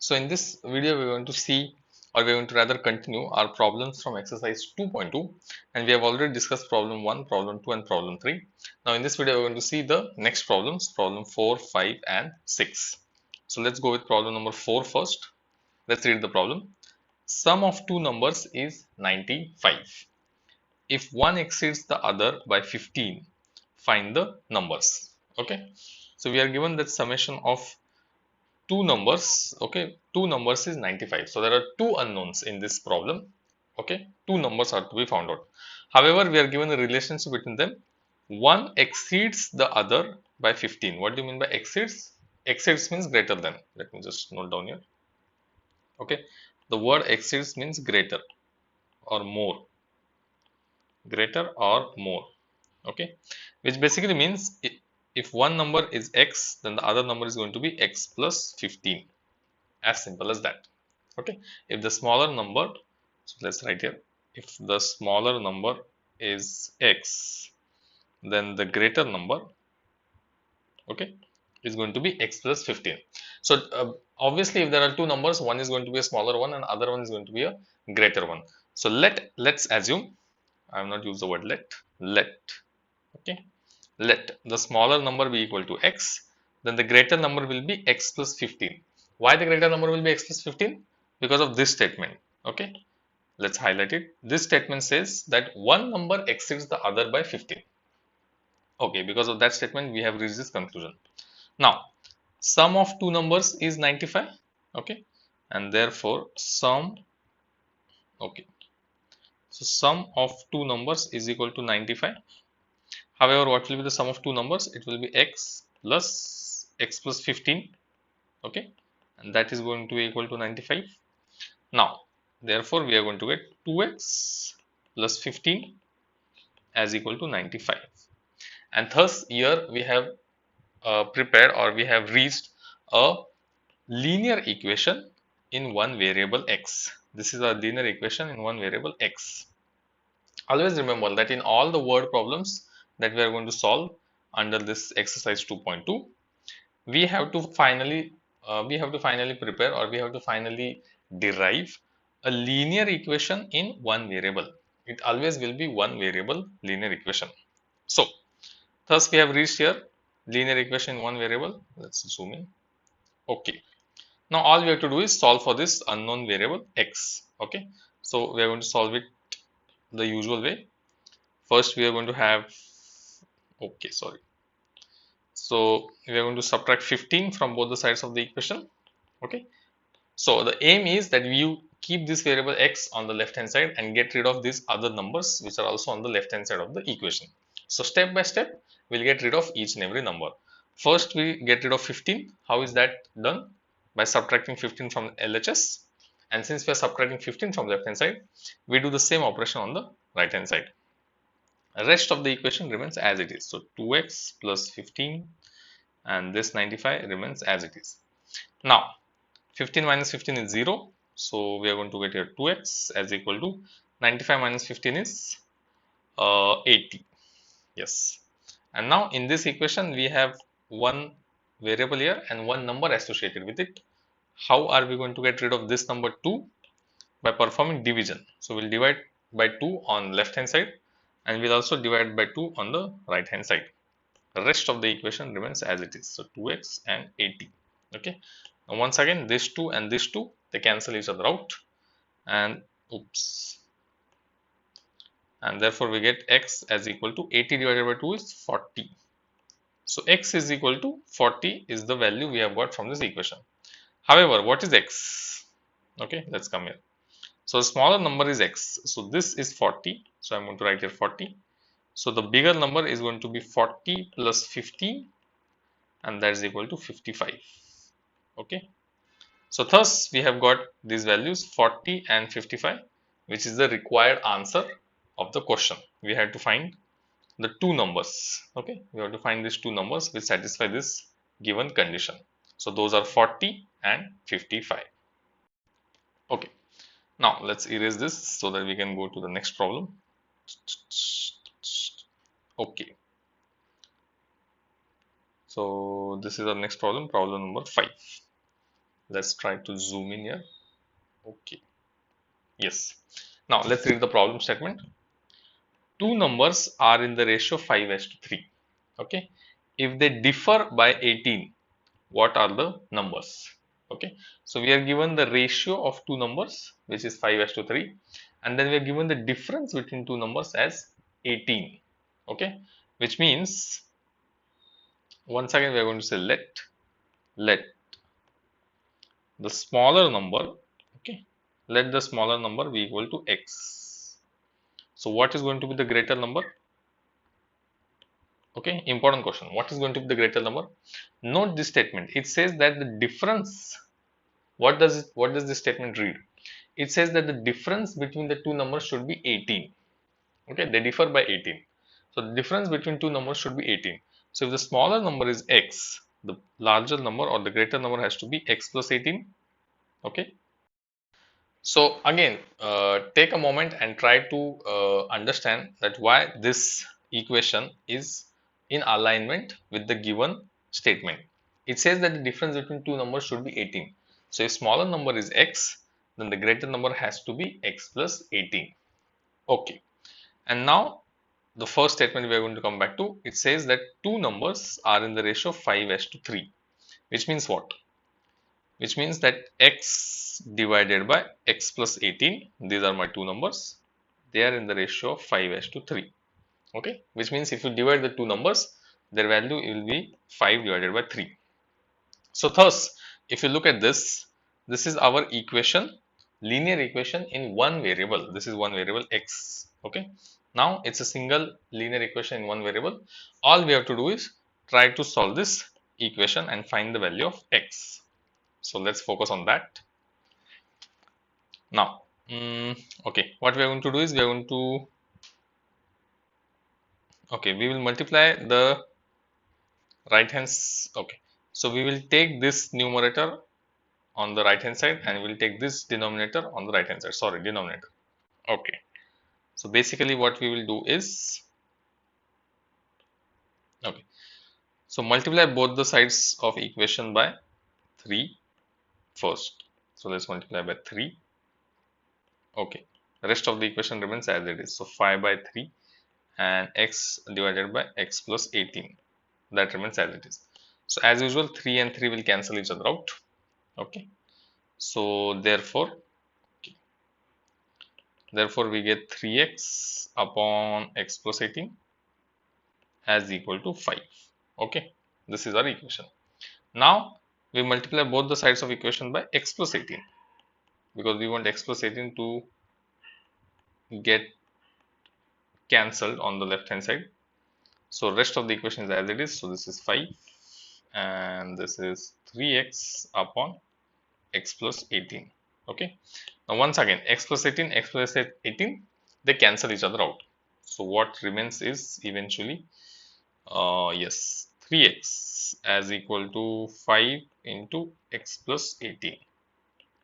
So in this video, we're going to see, or we're going to rather continue our problems from exercise 2.2, and we have already discussed problem 1, problem 2, and problem 3. Now in this video, we're going to see the next problems, problem 4, 5, and 6. So let's go with problem number 4 first. Let's read the problem. Sum of two numbers is 95. If one exceeds the other by 15, find the numbers. Okay. So we are given that summation of two numbers. Okay, two numbers is 95, so there are two unknowns in this problem. Okay, two numbers are to be found out. However, we are given a relationship between them. One exceeds the other by 15. What do you mean by exceeds? Exceeds means greater than. Let me just note down here. Okay, the word exceeds means greater or more, greater or more. Okay, which basically means if one number is x, then the other number is going to be x plus 15. As simple as that. Okay, if the smaller number, so let's write here, if the smaller number is x, then the greater number, okay, is going to be x plus 15. So obviously, if there are two numbers, one is going to be a smaller one and other one is going to be a greater one. So let's assume, I have not used the word let, okay, let the smaller number be equal to x, then the greater number will be x plus 15. Why the greater number will be x plus 15? Because of this statement. Okay, let's highlight it. This statement says that one number exceeds the other by 15. Okay, because of that statement, we have reached this conclusion. Now, sum of two numbers is 95. Okay, and therefore sum, okay, so sum of two numbers is equal to 95. However, what will be the sum of two numbers? It will be x plus 15. Okay, and that is going to be equal to 95. Now, therefore, we are going to get 2x plus 15 as equal to 95. And thus, here we have prepared, or we have reached a linear equation in one variable x. This is a linear equation in one variable x. Always remember that in all the word problems that we are going to solve under this exercise 2.2, we have to finally prepare, or we have to finally derive a linear equation in one variable. It always will be one variable linear equation. So thus we have reached here linear equation in one variable. Let's zoom in. Okay, now all we have to do is solve for this unknown variable x. Okay, so we are going to solve it the usual way. First we are going to have, okay, sorry, so we are going to subtract 15 from both the sides of the equation. Okay, so the aim is that you keep this variable x on the left hand side and get rid of these other numbers which are also on the left hand side of the equation. So step by step, we'll get rid of each and every number. First, we get rid of 15. How is that done? By subtracting 15 from LHS. And since we are subtracting 15 from the left hand side, we do the same operation on the right hand side. The rest of the equation remains as it is. So 2x plus 15 and this 95 remains as it is. Now, 15 minus 15 is 0. So we are going to get here 2x as equal to 95 minus 15 is 80. Yes. And now in this equation, we have one variable here and one number associated with it. How are we going to get rid of this number 2? By performing division. So we'll divide by 2 on left hand side, and we'll also divide by 2 on the right hand side. The rest of the equation remains as it is. So 2x and 80. Okay. Now once again, this 2 and this 2, they cancel each other out, and oops. And therefore we get x as equal to 80 divided by 2 is 40. So x is equal to 40 is the value we have got from this equation. However, what is x? Okay, let's come here. So the smaller number is x. So this is 40. So I'm going to write here 40. So the bigger number is going to be 40 plus 50, and that is equal to 55. Okay. So thus we have got these values 40 and 55, which is the required answer of the question. We had to find the two numbers. Okay, we have to find these two numbers which satisfy this given condition. So those are 40 and 55. Okay, now let's erase this so that we can go to the next problem. Okay, so this is our next problem, problem number 5. Let's try to zoom in here. Okay. Yes. Now let's read the problem statement. Two numbers are in the ratio 5:3. Okay. If they differ by 18, what are the numbers? Okay. So we are given the ratio of two numbers, which is 5:3, and then we are given the difference between two numbers as 18. Okay. Which means, once again we are going to say let the smaller number, okay, let the smaller number be equal to x. So what is going to be the greater number? Okay, important question. What is going to be the greater number? Note this statement. It says that the difference. What does this statement read? It says that the difference between the two numbers should be 18. Okay, they differ by 18. So the difference between two numbers should be 18. So if the smaller number is x, the larger number or the greater number has to be x plus 18. Okay. So again, take a moment and try to understand that why this equation is in alignment with the given statement. It says that the difference between two numbers should be 18. So if smaller number is x, then the greater number has to be x plus 18. Okay. And now the first statement we are going to come back to, it says that two numbers are in the ratio 5:3, which means what? Which means that x divided by x plus 18, these are my two numbers, they are in the ratio of 5:3. Okay, which means if you divide the two numbers, their value will be 5 divided by 3. So thus, if you look at this, this is our equation, linear equation in one variable. This is one variable x. Okay, now it's a single linear equation in one variable. All we have to do is try to solve this equation and find the value of x. So let's focus on that. Now, okay, what we are going to do is we are going to, okay, we will multiply the right hands. Okay, so we will take this numerator on the right hand side and we'll take this denominator on the right hand side. Sorry, denominator. Okay, so basically what we will do is, okay, so multiply both the sides of equation by 3 first. So let's multiply by 3. Okay, the rest of the equation remains as it is. So 5 by 3 and x divided by x plus 18, that remains as it is. So as usual, 3 and 3 will cancel each other out. Okay, so therefore we get 3x upon x plus 18 as equal to 5. Okay, this is our equation. Now we multiply both the sides of equation by x plus 18 because we want x plus 18 to get cancelled on the left hand side. So rest of the equation is as it is. So this is 5 and this is 3x upon x plus 18. Okay, now once again, x plus 18, x plus 18, they cancel each other out. So what remains is eventually, yes, 3x as equal to 5 into x plus 18.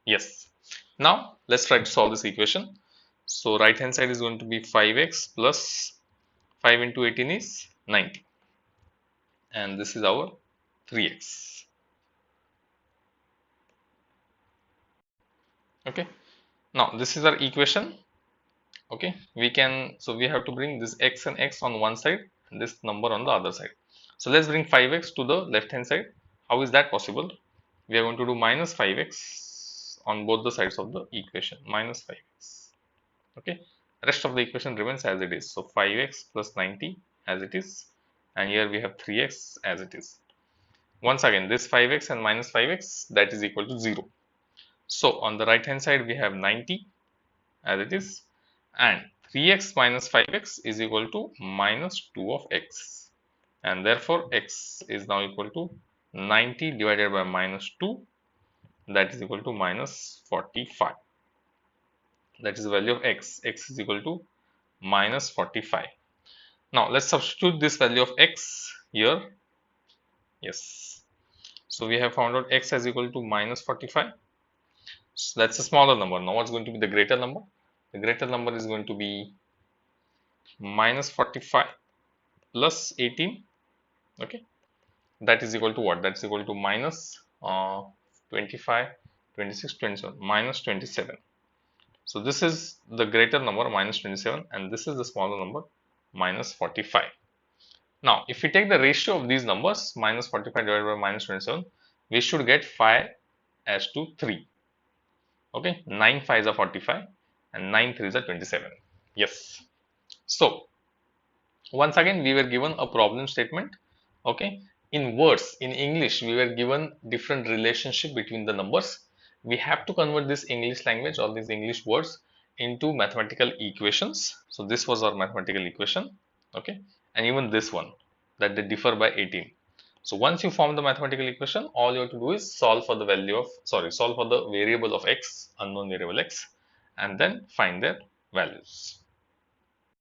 Yes. Now let's try to solve this equation. So right hand side is going to be 5x plus 5 into 18 is 90. And this is our 3x. Okay. Now this is our equation. Okay, we can, so we have to bring this x and x on one side and this number on the other side. So let's bring 5x to the left hand side. How is that possible? We are going to do minus 5x on both the sides of the equation, minus 5x. Okay, rest of the equation remains as it is. So 5x plus 90 as it is, and here we have 3x as it is. Once again, this 5x and minus 5x, that is equal to 0. So on the right hand side we have 90 as it is, and 3x minus 5x is equal to minus 2 of x, and therefore x is now equal to 90 divided by minus 2, that is equal to minus 45. That is the value of x. X is equal to minus 45. Now let's substitute this value of x here. Yes, so we have found out x is equal to minus 45. So that's a smaller number. Now what's going to be the greater number? The greater number is going to be minus 45 plus 18. Okay, that is equal to what? That is equal to minus 25, 26, 27, minus 27. So this is the greater number minus 27 and this is the smaller number minus 45. Now, if we take the ratio of these numbers, minus 45 divided by minus 27, we should get 5 as to 3. Okay, 9 5s are 45 and 9 3s are 27. Yes. So, once again, we were given a problem statement. Okay, in words, in English, we were given different relationship between the numbers. We have to convert this English language or these English words into mathematical equations. So this was our mathematical equation. Okay, and even this one, that they differ by 18. So once you form the mathematical equation, all you have to do is solve for the value of, solve for the variable of x, unknown variable x, and then find their values.